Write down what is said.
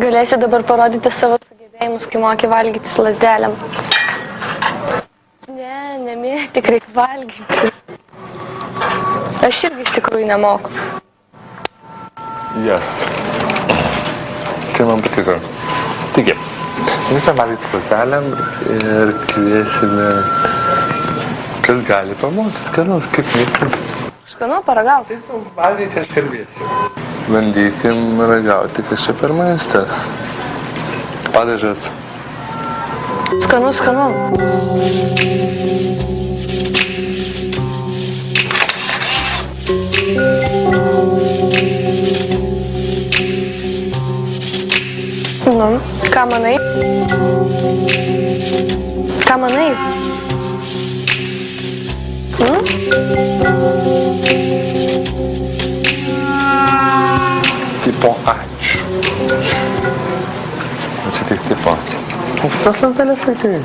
Galėsi dabar parodyti savo sugebėjimus, kai moki valgyti su lasdelėm. Ne, nemėti, reik valgyti. Aš irgi iš tikrųjų nemoku. Yes. Tai man patiko. Taigi, reikia valgyti su lasdelėm ir kviesime, kas gali pamokyti, skanaus, kaip viskas. Skanu, paragauti. Tai tu valgai kažką kalbėsi. Bandykim ragauti, kas čia per maistas. Padažas. Skanu, skanu. Nu, ką manai? Ką manai? Tipo ačiū. Čia tik tipo. O kas lasdelės vaikai?